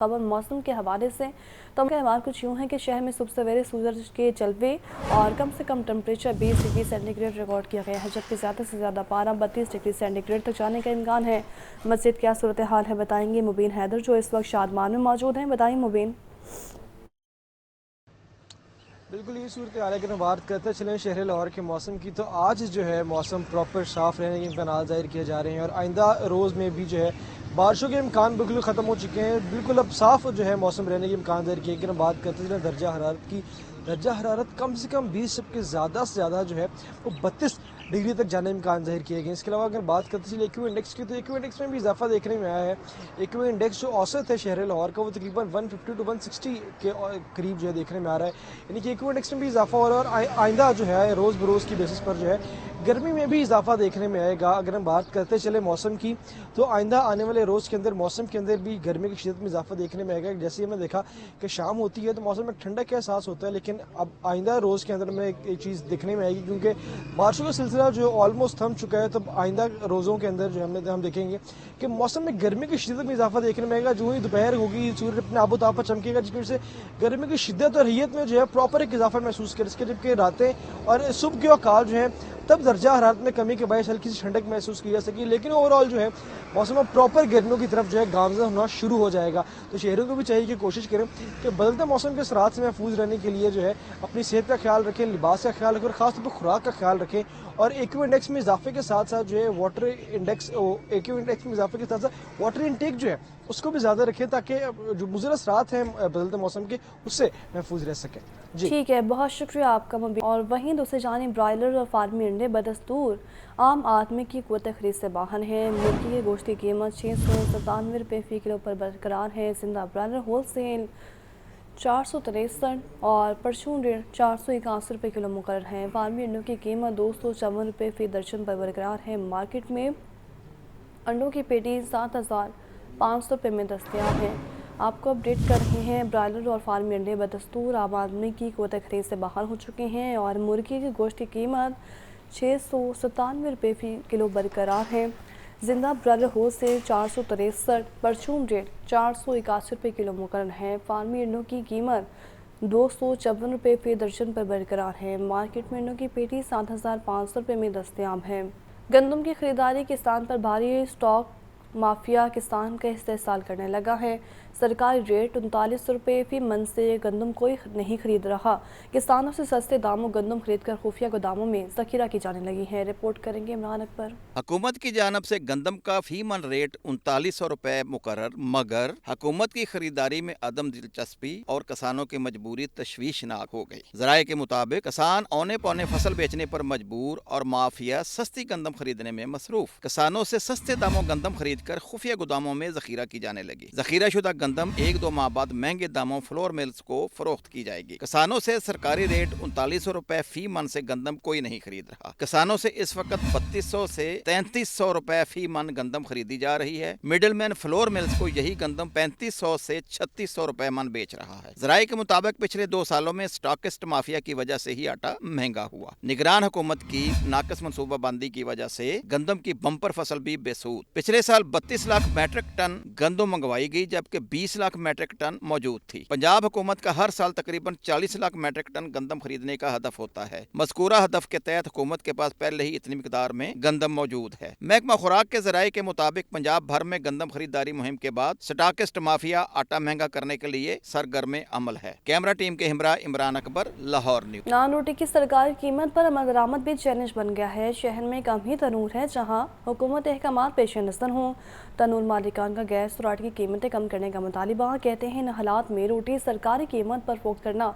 खबर मौसम के हवाले से तो अहवाल कुछ यूँ है कि शहर में सुबह सवेरे सूरज के जलवे और कम से कम टेम्परेचर 20 डिग्री सेंटीग्रेड रिकॉर्ड किया गया है, जबकि ज़्यादा से ज़्यादा पारा 32 डिग्री सेंटीग्रेड तक जाने का इम्कान है। मस्जिद क्या सूरत हाल है बताएंगे मुबीन हैदर, जो इस वक्त शादमान में मौजूद हैं। बताइए मुबीन। बिल्कुल ये सूरत हाल है। अगर हम बात करते चलें शहर लाहौर के मौसम की, तो आज जो है मौसम प्रॉपर साफ़ रहने के इम्कान ज़ाहिर किए जा रहे हैं और आइंदा रोज़ में भी जो है बारिशों के इम्कान बिल्कुल ख़त्म हो चुके हैं। बिल्कुल अब साफ़ जो है मौसम रहने के इम्कान ज़ाहिर किए। अगर हम बात करते चलें दर्जा हरारत की, दर्जा हरारत कम से कम 20 जबकि ज़्यादा से ज़्यादा जो है वो 32 डिग्री तक जाने के इम्कान ज़ाहिर किए गए। इसके अलावा अगर बात करते चलिए एक्यू इंडेक्स की, तो एक्यू इंडेक्स में भी इजाफा देखने में आया है। एक्यू इंडेक्स जो औसत है शहर लाहौर का, वो तकरीबन 150 टू 160 के करीब जो है देखने में आ रहा है, यानी कि एक्यू इंडेक्स में भी इजाफा हो रहा है। और आइंदा जो है रोज़ बरोज़ की बेसिस पर जो है गर्मी में भी इजाफा देखने में आएगा। अगर हम बात करते चले मौसम की, तो आइंदा आने वाले रोज़ के अंदर मौसम के अंदर भी गर्मी की शिद्दत में इजाफा देखने में आएगा। जैसे हमने देखा कि शाम होती है तो मौसम में ठंडक का एहसास होता है, लेकिन अब आइंदा रोज़ के अंदर में एक चीज़ देखने में आएगी, क्योंकि बारिशों का सिलसिला जो ऑलमोस्ट थम चुका है। तो आइंदा रोज़ों के अंदर जो हम देखेंगे कि मौसम में गर्मी की शिद्दत में इजाफा देखने में आएगा। जो ही दोपहर होगी सूर्य अपने आबोताब पर चमकेगा, जिसकी वजह से गर्मी की शिद्दत और हियत में जो है प्रॉपर एक इजाफा महसूस कर इसके, जबकि रातें और सुबह के औकात जो है तब दर्जा हरारत में कमी के बायस हल्की सी ठंडक महसूस की जा सकी। लेकिन ओवरऑल जो है मौसम प्रॉपर गर्मियों की तरफ जो है गामज़न होना शुरू हो जाएगा। तो शहरों को भी चाहिए कि कोशिश करें कि बदलते मौसम के असरात से महफूज रहने के लिए जो है अपनी सेहत का ख्याल रखें, लिबास का ख्याल रखें और ख़ासतौर पर खुराक का ख्याल रखें। और एक्यू इंडेक्स में इजाफे के साथ साथ जो है वाटर इंडेक्स, एक्यू इंडेक्स में इजाफे के साथ साथ वाटर इंटेक जो है उसको भी ज़्यादा रखें, ताकि जो मुज़र असरात हैं बदलते मौसम के उससे महफूज रह सकें। जी ठीक है, बहुत शुक्रिया आपका मुबीन। और वहीं दूसरी जानिब ब्रॉयलर और फार्मी अंडे बदस्तूर आम आदमी की क़ुव्वत ख़रीद से बाहर हैं। मुर्गी के गोश्त की कीमत 697 रुपये फ़ी किलो पर बरकरार है। जिंदा ब्रॉयलर होल सेल 463 और परचून रेट 481 रुपये किलो मुकर्रर है। फार्मी अंडों की कीमत 254 रुपये फ़ी दर्जन पर बरकरार है। मार्केट में अंडों की पेटी 7500 रुपये में दस्तयाब है। आपको अपडेट कर रहे हैं, ब्रॉयलर और फार्मी अंडे बदस्तूर आम आदमी की क़ुव्वत ख़रीद से बाहर हो चुके हैं और मुर्गी के गोश्त की कीमत 697 रुपये फ़ी किलो बरकरार है। जिंदा ब्रॉयलर होल सेल 463, परचून रेट 481 रुपये किलो मुकर्रर है। फार्मी अंडों की कीमत 254 रुपये फ़ी दर्जन पर बरकरार है। मार्केट में अंडों की पेटी 7500 रुपये में दस्तयाब है। गंदम की खरीदारी किसान पर भारी स्टॉक माफिया किसान का इस्तेहसाल करने लगा है। सरकारी रेट 39 रुपये फ़ी मन से गंदम कोई नहीं खरीद रहा। किसानों से सस्ते दामों गंदम खरीद कर खुफिया गोदामों में ज़खीरा की जाने लगी है। रिपोर्ट करेंगे इमरान अकबर। हुकूमत की जानब से गंदम का फी मन रेट 3900 रुपये मुकर्रर, मगर हुकूमत की खरीदारी में अदम दिलचस्पी और किसानों की मजबूरी तशवीशनाक हो गई। ज़राए के मुताबिक किसान औने पौने फसल बेचने पर मजबूर और माफिया सस्ती गंदम खरीदने में मसरूफ। किसानों से सस्ते दामों गंदम खरीद कर खुफिया गोदामों में जखीरा की जाने लगी। जखीरा शुदा गंदम 1-2 माह बाद महंगे दामों फ्लोर मिल्स को फरोख्त की जाएगी। किसानों से सरकारी रेट 3900 रुपए फी मन से गंदम कोई नहीं खरीद रहा। किसानों से इस वक्त 3200 से 3300 रुपए फी मन गंदम खरीदी जा रही है। मिडलमैन फ्लोर मिल्स को यही गंदम 3500 से 3600 रुपए मन बेच रहा है। ज़राए के मुताबिक पिछले 2 सालों में स्टॉकिस्ट माफिया की वजह से ही आटा महंगा हुआ। निगरान हुकूमत की नाकस मनसूबाबंदी की वजह से गंदम की बम्पर फसल भी बेसूद। पिछले साल 32 लाख मैट्रिक टन गंदम मंगवाई गई, जबकि 20 लाख मैट्रिक टन मौजूद थी। पंजाब हुकूमत का हर साल तकरीबन 40 लाख मैट्रिक टन गंदम खरीदने का हदफ होता है। मज़कूरा हदफ के तहत हुकूमत के पास पहले ही इतनी मिकदार में गंदम मौजूद है। महकमा खुराक के ज़राए के मुताबिक पंजाब भर में गंदम खरीदारी मुहिम के बाद स्टॉकिस्ट माफिया आटा महंगा करने के लिए सरगर्म अमल है। कैमरा टीम के हमरा इमरान अकबर, लाहौर न्यूज़। नान रोटी की सरकारी कीमत पर अमल दरामद भी चैलेंज बन गया है। शहर में कम ही तनूर है जहां हुकूमत अहकामात पेश नज़र हों। तनूर मालिकान का गैस और आटे की कीमतें कम करने का मुतालिबा। कहते हैं इन हालात में रोटी सरकारी कीमत पर फरोख्त करना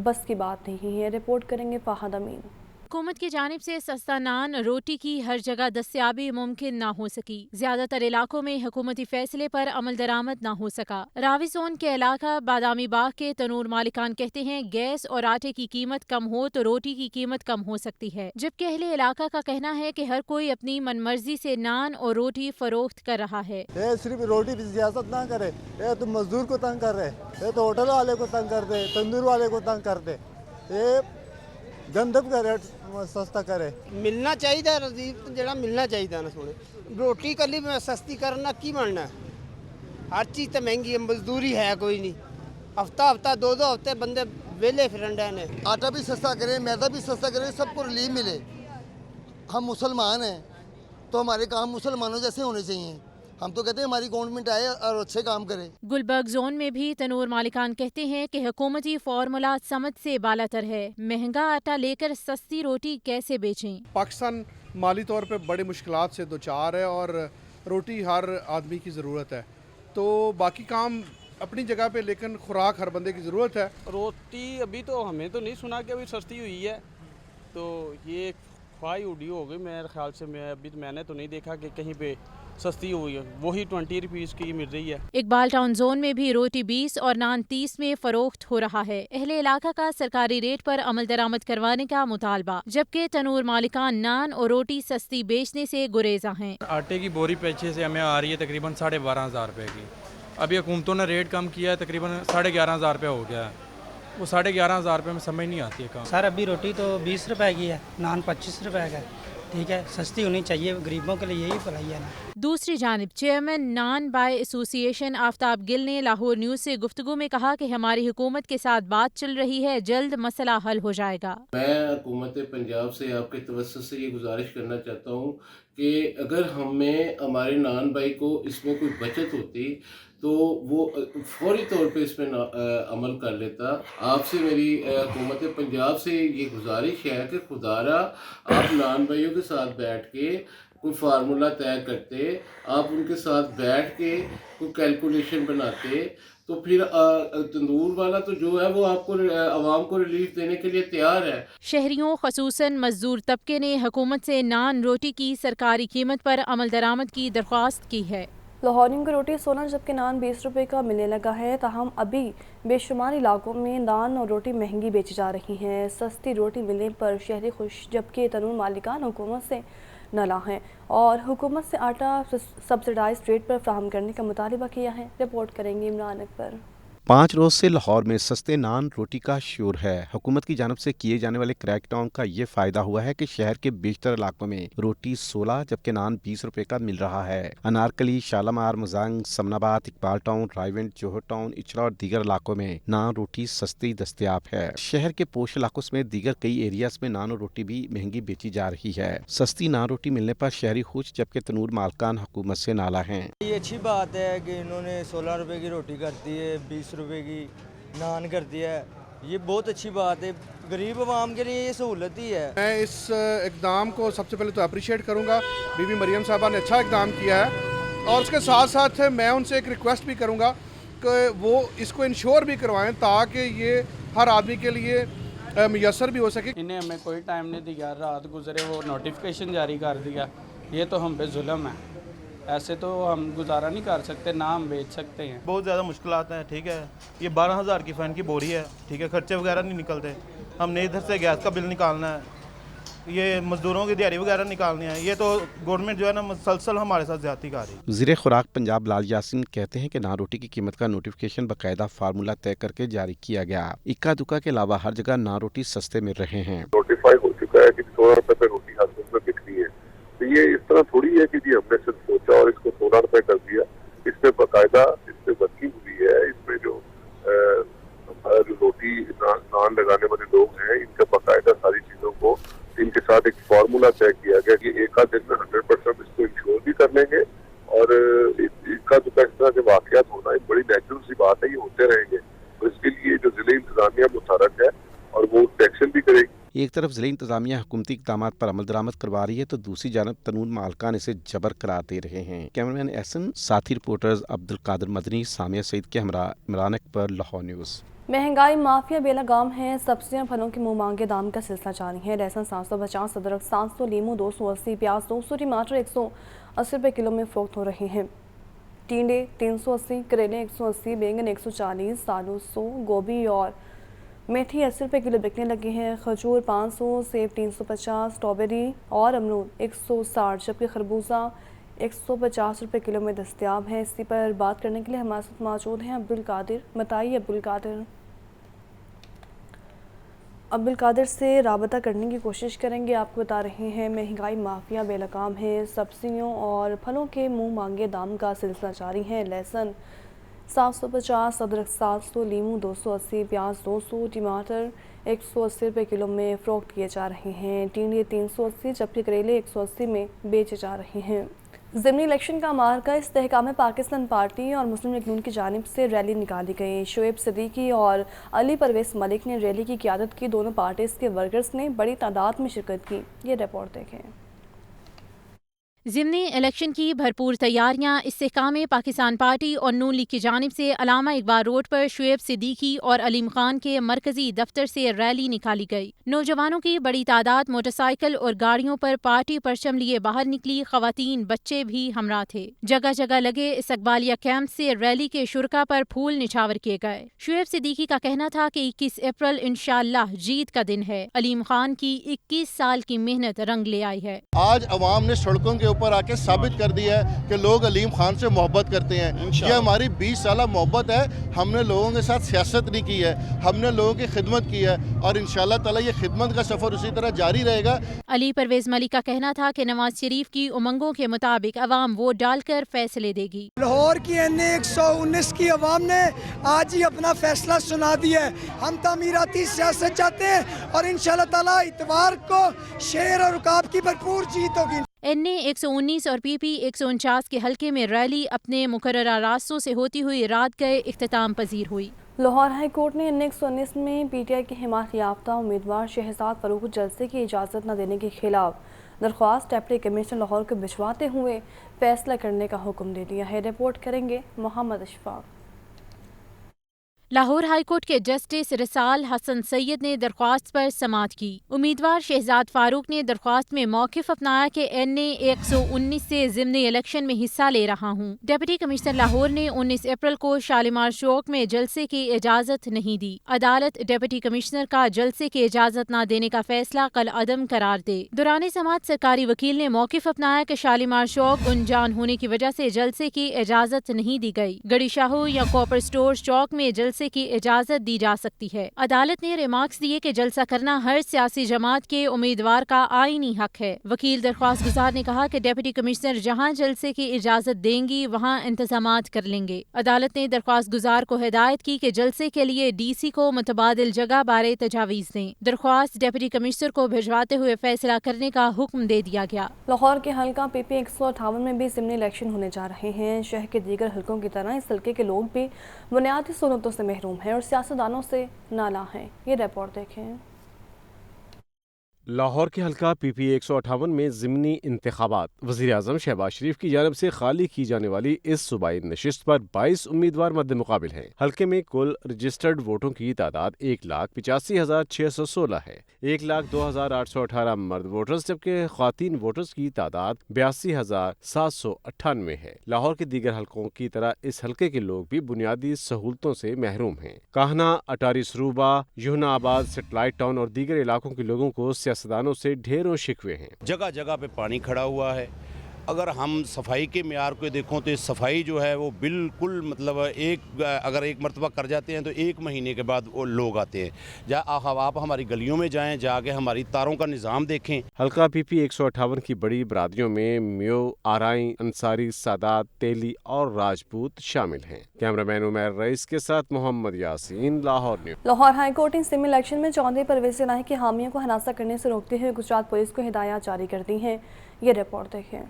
बस की बात नहीं है। रिपोर्ट करेंगे फाहद अमीन। हुकूमत की जानिब से सस्ता नान रोटी की हर जगह दस्तयाबी मुमकिन ना हो सकी। ज्यादातर इलाकों में हुकूमती फैसले पर अमल दरामद ना हो सका। रावी जोन के इलाका बादामी बाग के तनूर मालिकान कहते हैं गैस और आटे की कीमत कम हो तो रोटी की कीमत कम हो सकती है, जबकि अहले इलाका का कहना है कि हर कोई अपनी मनमर्जी से नान और रोटी फरोख्त कर रहा है। सिर्फ रोटी की सियासत ना करे, ये तो मजदूर को तंग कर रहे, ये तो होटल वाले को तंग कर दे, तंदूर वाले को तंग कर दे। ये गंदम का रेट सस्ता करे मिलना चाहिए। रजीब जरा मिलना चाहिए ना। सुने रोटी कली में सस्ती करना की बनना हर चीज़ तो महंगी है, मजदूरी है कोई नहीं, हफ्ता हफ्ता दो हफ्ते बंदे वेले फिरन रहे ने। आटा भी सस्ता करें, मैदा भी सस्ता करें, सबको रिलीफ मिले। हम मुसलमान हैं तो हमारे काम मुसलमानों जैसे होने चाहिए। हम तो कहते हैं हमारी गवर्नमेंट आए और अच्छे काम करे। गुलबर्ग जोन में भी तनूर मालिकान कहते हैं कि हुकूमती फार्मूला समझ से बालातर है। महंगा आटा लेकर सस्ती रोटी कैसे बेचें? पाकिस्तान माली तौर पे बड़ी मुश्किलात से दोचार है और रोटी हर आदमी की ज़रूरत है, तो बाकी काम अपनी जगह पे, लेकिन खुराक हर बंदे की ज़रूरत है। रोटी अभी तो हमें तो नहीं सुना कि अभी सस्ती हुई है, तो ये ख्वाही उड़ी हो गई मेरे ख्याल से। मैंने तो नहीं देखा कि कहीं पे सस्ती हुई है, वही 20 रुपीज़ की मिल रही है। इकबाल टाउन जोन में भी रोटी 20 और नान 30 में फरोख्त हो रहा है। अहले इलाका का सरकारी रेट पर अमल दरामद करवाने का मुतालबा, जबकि तनूर मालिकान नान और रोटी सस्ती बेचने से गुरेजा हैं। आटे की बोरी पीछे से हमें आ रही है तकरीबन 12,500 रुपये की। अभी हुकूमतों ने रेट कम किया है, तकरीबन 11,500 रुपये हो गया है। वो 11,500 रुपये में समझ नहीं आती है काम। सर अभी रोटी तो 20 रुपए की है, नान 25 रुपए का है। ठीक है, सस्ती होनी चाहिए, गरीबों के लिए यही भलाई है ना। दूसरी जानिब चेयरमैन नान बाय एसोसिएशन आफ्ताब गिल ने लाहौर न्यूज़ से गुफ्तगू में कहा कि हमारी हुकूमत के साथ बात चल रही है, जल्द मसला हल हो जाएगा। मैं हुकूमत पंजाब से आपके तवज्जुह से ये गुजारिश करना चाहता हूँ कि अगर हमें हमारे नान भाई को इसमें कोई बचत होती तो वो फौरी तौर पे इसमें अमल कर लेता। आपसे मेरी हुकूमत पंजाब से ये गुजारिश है कि खुदारा आप नान भाइयों के साथ बैठ के कोई फार्मूला तय करते, आप उनके साथ बैठ के कोई कैलकुलेशन बनाते, तो फिर तंदूर वाला तो जो है वो आपको आवाम को रिलीफ देने के लिए तैयार है। शहरियों खसूसन मजदूर तबके ने हुकूमत से नान रोटी की सरकारी कीमत पर अमल दरामद की दरख्वास्त की है। लाहौरियों की रोटी 16 जबकि नान 20 रुपये का मिलने लगा है, ताहम अभी बेशुमार इलाकों में नान और रोटी महंगी बेची जा रही हैं। सस्ती रोटी मिलने पर शहरी खुश, जबकि तनूर मालिकान हुकूमत से नाला हैं और हुकूमत से आटा सब्सिडाइज रेट पर फ्राहम करने का मुतालबा किया है। रिपोर्ट करेंगे इमरान अकबर। 5 रोज से लाहौर में सस्ते नान रोटी का शोर है। हुकूमत की जानब से किए जाने वाले क्रैकडाउन का ये फायदा हुआ है कि शहर के बेशतर इलाकों में रोटी 16 जबकि नान 20 रुपए का मिल रहा है। अनारकली, शालामार, मुजांग, समनाबाद, इकबाल टाउन, रायवेंट, जोहर टाउन, इचरा और दीगर इलाकों में नान रोटी सस्ती दस्तयाब है। शहर के पोश इलाकों में दीगर कई एरियाज में नान और रोटी भी महंगी बेची जा रही है। सस्ती नान रोटी मिलने पर शहरी खुश, जबकि तनूर मालकान हुकूमत से नाला है। ये अच्छी बात है कि इन्होंने 16 रुपए की रोटी कर दी है, 20 रुपए की नान कर दिया है, ये बहुत अच्छी बात है। गरीब आवाम के लिए ये सहूलत ही है। मैं इस इकदाम को सबसे पहले तो अप्रिशिएट करूंगा, बीबी मरियम साहबा ने अच्छा इकदाम किया है, और उसके साथ साथ मैं उनसे एक रिक्वेस्ट भी करूंगा कि वो इसको इंश्योर भी करवाएं ताकि ये हर आदमी के लिए मुयसर भी हो सके। इन्हें हमें कोई टाइम नहीं दिया, रात गुजरे वो नोटिफिकेशन जारी कर दिया, ये तो हम पे जुल्म है। ऐसे तो हम गुजारा नहीं कर सकते, ना हम बेच सकते हैं। बहुत ज़्यादा मुश्किलात हैं। ठीक है, ये 12,000 की फ़ैन की बोरी है। ठीक है, खर्चे वगैरह नहीं निकलते। हमने इधर से गैस का बिल निकालना है, ये मजदूरों की दिहाड़ी वगैरह निकालनी है। ये तो गवर्नमेंट जो है ना मुसलसल हमारे साथ ज्यादती कर रही है। वज़ीर खुराक पंजाब लाल यासीन कहते हैं कि नान रोटी की कीमत का नोटिफिकेशन बाकायदा फार्मूला तय करके जारी किया गया। इक्का दुक्का के अलावा हर जगह नान रोटी सस्ते मिल रहे हैं। नोटिफाई हो चुका है कि 16 रुपए पे रोटी हर में बिकनी है, तो ये इस तरह थोड़ी है कि जी हमने सिर्फ सोचा और इसको 16 रुपए कर दिया। इसमें बाकायदा इसमें वर्किंग हुई है। इसमें जो रोटी नान लगाने वाले लोग हैं, इनका बाकायदा सारी चीजों को इनके साथ एक फार्मूला तय किया गया कि एक आध दिन में 100% इसको इंश्योर भी कर लेंगे, और इक्का दुक्का इस तरह के वाकयात होना एक बड़ी नेचुरल सी बात है, ये होते रहेंगे। तो इसके लिए जो जिले इंतजामिया मुतहरक है और वो एक्शन भी करेगी। एक तरफ जिले इंतजामिया हुकूमती इक़दामात पर अमल दरामद करवा रही है, तो दूसरी जानब तनूर मालकान इसे जबर करार दे रहे हैं। कैमरामैन एहसन, साथी रिपोर्टर्स अब्दुल कादिर मदनी, सामिया सईद के हमरा, इमरान अकबर, लाहौर न्यूज़। महंगाई माफिया बेलगाम है। सब्जियां फलों के मुंह मांगे दाम का सिलसिला जारी है। लहसुन 750, अदरक 700, लीमू 280, प्याज 200, टमाटर 180 रुपये किलो में फरोख्त हो रहे हैं। टिंडे 380, करेले 180, बैंगन 140, आलू 100, गोभी और मेथी 80 रुपये किलो बिकने लगे हैं। खजूर 500, सेब 350, स्ट्रॉबेरी और अमरूद 160, जबकि खरबूजा 150 रुपये किलो में दस्तयाब है। इसी पर बात करने के लिए हमारे साथ मौजूद हैं अब्दुल कादिर। बताइए अब्दुल कादिर से राबता करने की कोशिश करेंगे। आपको बता रहे हैं महंगाई माफिया बेलगाम है। सब्जियों और फलों के मुंह मांगे दाम का सिलसिला जारी है। लहसुन 750, अदरक 700, लीमू 280, प्याज 200, टमाटर 180 रुपये किलो में फ़रोख्त किए जा रहे हैं। टिंडे 380 जबकि करेले 180 में बेचे जा रहे हैं। ज़िमनी इलेक्शन का मार्का इस्तेहकाम पाकिस्तान पार्टी और मुस्लिम लीग नून की जानिब से रैली निकाली गई। शुएब सिद्दीकी और अली परवेज़ मलिक ने रैली की क़ियादत की। दोनों पार्टीज़ के वर्कर्स ने बड़ी तादाद में शिरकत की। ये रिपोर्ट देखें। ज़िमनी इलेक्शन की भरपूर तैयारियां इस्तेहकाम पाकिस्तान पार्टी और नून लीग की जानिब से अलामा इकबाल रोड पर शुएब सिद्दीकी और अलीम खान के मरकजी दफ्तर से रैली निकाली गई। नौजवानों की बड़ी तादाद मोटरसाइकिल और गाड़ियों पर पार्टी परचम लिए बाहर निकली। खवातीन बच्चे भी हमरा थे। जगह जगह लगे इस्तकबालिया कैंप से रैली के शुरका पर फूल निछावर किए गए। शुएब सिद्दीकी का कहना था कि 21 अप्रैल इंशाअल्लाह जीत का दिन है। अलीम खान की 21 साल की मेहनत रंग ले आई है। आज अवाम ने सड़कों के ऊपर आके साबित कर दिया है कि लोग अलीम खान से मोहब्बत करते हैं। ये हमारी 20 साल मोहब्बत है। हमने लोगों के साथ सियासत नहीं की है, हमने लोगों की खिदमत की है और इंशाअल्लाह ताला ये खिदमत का सफर उसी तरह जारी रहेगा। अली परवेज मलिक का कहना था कि नवाज शरीफ की उमंगों के मुताबिक अवाम वोट डालकर फैसले देगी। लाहौर की एन 119 की अवाम ने आज ही अपना फैसला सुना दिया है। हम तामीराती सियासत चाहते हैं और इंशाअल्लाह ताला इतवार को शेर और उकाब की भरपूर जीत होगी। NA 119 और PP 149 के हलके में रैली अपने मुकर्ररा रास्तों से होती हुई रात गए इख्तिताम पजीर हुई। लाहौर हाई कोर्ट ने NA 119 में PTI के हिमायत याफ्ता उम्मीदवार शहजाद फरूख जलसे की इजाज़त न देने के खिलाफ दरख्वास्त डिप्टी कमिश्नर लाहौर को भिजवाते हुए फैसला करने का हुक्म दे दिया है। रिपोर्ट करेंगे मोहम्मद अशफाक। लाहौर हाई कोर्ट के जस्टिस रिसाल हसन सैयद ने दरख्वास्त पर समाअत की। उम्मीदवार शहजाद फारूक ने दरख्वास्त में मौक़िफ़ अपनाया कि NA 119 से ज़िमनी इलेक्शन में हिस्सा ले रहा हूँ। डिप्टी कमिश्नर लाहौर ने 19 अप्रैल को शालीमार चौक में जलसे की इजाज़त नहीं दी। अदालत डिप्टी कमिश्नर का जलसे की इजाज़त न देने का फैसला कल अदम करार दे। दौरान समाअत सरकारी वकील ने मौक़िफ़ अपनाया कि शालीमार चौक गुंजान होने की वजह से जलसे की इजाज़त नहीं दी गई। गड़ी शाहू या कॉपर स्टोर चौक में जलसे की इजाजत दी जा सकती है। अदालत ने रिमार्क्स दिए कि जलसा करना हर सियासी जमात के उम्मीदवार का आईनी हक है। वकील दरख्वास्त गुजार ने कहा कि डिप्टी कमिश्नर जहां जलसे की इजाजत देंगी वहां इंतजामात कर लेंगे। अदालत ने दरख्वास्त गुजार को हिदायत की कि जलसे के लिए DC को मुतबादिल जगह बारे तजावीज दें। दरख्वास्त डिप्टी कमिश्नर को भिजवाते हुए फैसला करने का हुक्म दे दिया गया। लाहौर के हल्का PP 158 में भी ज़िमनी इलेक्शन होने जा रहे हैं। शहर के दीगर हल्कों की तरह इस हल्के के लोग भी बुनियादी सहूलतों से महरूम हैं और सियासतदानों से नाला हैं। ये रिपोर्ट देखें। लाहौर के हल्का PP 158 में ज़िमनी इंतखाबात वज़ीर आज़म शहबाज शरीफ की जानब से खाली की जाने वाली इस सूबाई नशिस्त पर 22 उम्मीदवार मद्दे मुकाबिल हैं। हल्के में कुल रजिस्टर्ड वोटों की तादाद 1,85,616 है। 1,02,818 मर्द वोटर्स जबकि ख़वातीन वोटर्स की तादाद 82,798 है। लाहौर के दीगर हल्कों की तरह इस हल्के के लोग भी बुनियादी सहूलतों से महरूम हैं। काहना, अटारी सरूबा, युहनाबाद, सेटेलाइट टाउन और दीगर इलाकों के लोगों को सियासतदानों से ढेरों शिकवे हैं। जगह जगह पे पानी खड़ा हुआ है। अगर हम सफाई के मेयार को देखो तो सफाई जो है वो बिल्कुल मतलब अगर एक मरतबा कर जाते हैं तो 1 महीने के बाद वो लोग आते हैं। आप हमारी गलियों में जाएं, जाके हमारी तारों का निज़ाम देखें। हल्का PP 158 की बड़ी बरादरियों में म्यो, आराई, अंसारी, सादात, तेली और राजपूत शामिल हैं। कैमरामैन उमर रईस के साथ Mohammad Yaseen, Lahore news. Lahore high court ने ज़िमनी इलेक्शन में चौधरी परवेज इलाही के हामियों को हनासा करने से रोकते हुए गुजरात पुलिस को हिदायत जारी कर दी हैं। ये रिपोर्ट देखें।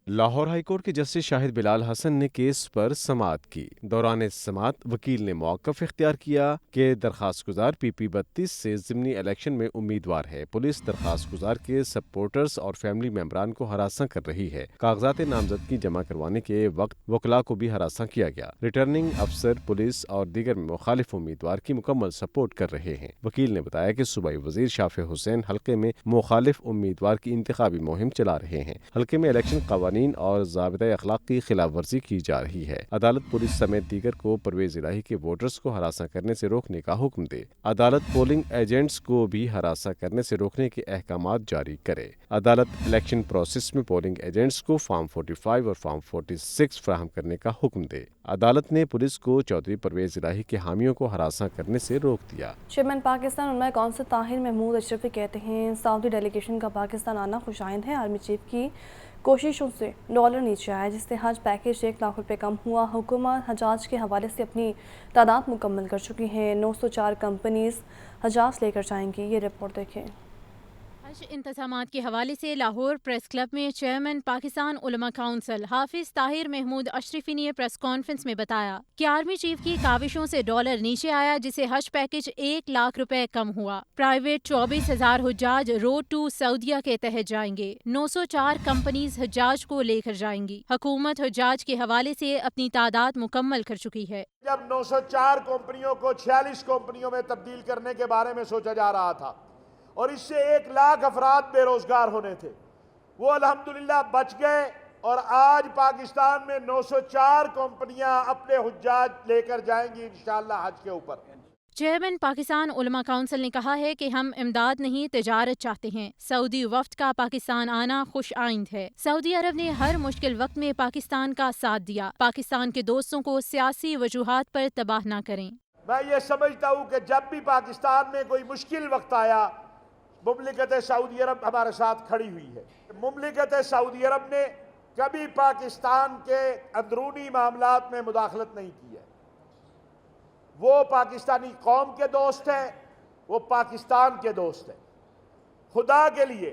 लाहौर हाई कोर्ट के जस्टिस शाहिद बिलाल हसन ने केस पर समाअत की। दौरान समाअत वकील ने मौक़िफ़ इख्तियार किया कि दरख्वास्त गुजार PP 32 से ज़िमनी इलेक्शन में उम्मीदवार है। पुलिस दरख्वास्त गुजार के सपोर्टर्स और फैमिली मेम्बरान को हरासा कर रही है। कागजात नामजदगी जमा करवाने के वक्त वकला को भी हरासा किया गया। रिटर्निंग अफसर, पुलिस और दीगर मुखालिफ उम्मीदवार की मुकम्मल सपोर्ट कर रहे हैं। वकील ने बताया कि सूबाई वजीर शाफे हुसैन हल्के में मुखालिफ उम्मीदवार की इंतखाबी मुहिम चला रहे हैं। हल्के में इलेक्शन कानून और ज़ाबिता अखलाक की खिलाफ वर्जी की जा रही है। अदालत पुलिस समेत दीगर को परवेज इलाही के वोटर्स को हरासा करने से रोकने का हुक्म दे। अदालत पोलिंग एजेंट्स को भी हरासा करने से रोकने के अहकामात जारी करे। अदालत इलेक्शन प्रोसेस में पोलिंग एजेंट्स को फॉर्म 45 और फॉर्म 46 फराहम करने का हुक्म दे। अदालत ने पुलिस को चौधरी परवेज इलाही के हामियों को हरासा करने से रोक दिया। चेयरमैन पाकिस्तान उलमा कौंसिल ताहिर महमूद अशरफी कहते हैं सऊदी डेलीगेशन का पाकिस्तान आना खुशाइंद है। आर्मी चीफ की कोशिशों से डॉलर नीचे आया, जिससे हज पैकेज 1 लाख रुपए कम हुआ। हुकूमत हजाज के हवाले से अपनी तादाद मुकम्मल कर चुकी है। 904 कंपनीज हजाज लेकर जाएंगी। ये रिपोर्ट देखें। हज इंतज़ामात के हवाले से लाहौर प्रेस क्लब में चेयरमैन पाकिस्तान उलमा काउंसिल हाफिज ताहिर महमूद अशरफी ने प्रेस कॉन्फ्रेंस में बताया कि आर्मी चीफ की काविशों से डॉलर नीचे आया, जिससे हज पैकेज 1 लाख रुपए कम हुआ। प्राइवेट 24,000 हुज्जाज रोड टू सऊदिया के तहत जाएंगे। 904 कंपनीज हज्जाज को लेकर जाएंगी। हुकूमत हज्जाज के हवाले से अपनी तादाद मुकम्मल कर चुकी है। जब 904 कंपनियों को 46 कंपनियों में तब्दील करने के बारे में सोचा जा रहा था और इससे 1 लाख अफराद बेरोजगार होने थे, वो अल्हम्दुलिल्लाह बच गए और आज पाकिस्तान में 904 कंपनियां अपने हुज्जाज लेकर जाएंगी इंशाअल्लाह हज के ऊपर। चेयरमैन पाकिस्तान उलमा काउंसिल ने कहा है कि हम इमदाद नहीं तिजारत चाहते हैं। सऊदी वफ्द का पाकिस्तान आना खुश आइंद है। सऊदी अरब ने हर मुश्किल वक्त में पाकिस्तान का साथ दिया। पाकिस्तान के दोस्तों को सियासी वजूहात पर तबाह न करें। मैं ये समझता हूँ कि जब भी पाकिस्तान में कोई मुश्किल वक्त आया, मुमलिकत सऊदी अरब हमारे साथ खड़ी हुई है। मुमलिकत सऊदी अरब ने कभी पाकिस्तान के अंदरूनी मामलात में मुदाखलत नहीं की है। वो पाकिस्तानी कौम के दोस्त हैं, वो पाकिस्तान के दोस्त हैं। खुदा के लिए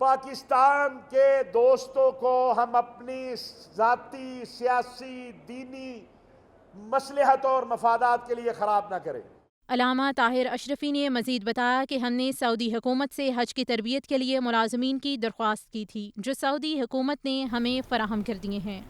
पाकिस्तान के दोस्तों को हम अपनी ज़ाती, सियासी, दीनी मसलहत और मफादात के लिए ख़राब ना करें। अलामा ताहिर अशरफी ने मजीद बताया कि हमने सऊदी हुकूमत से हज की तरबियत के लिए मुलाजमीन की दरख्वास्त की थी, जो सऊदी हुकूमत ने हमें फराहम कर दिए हैं।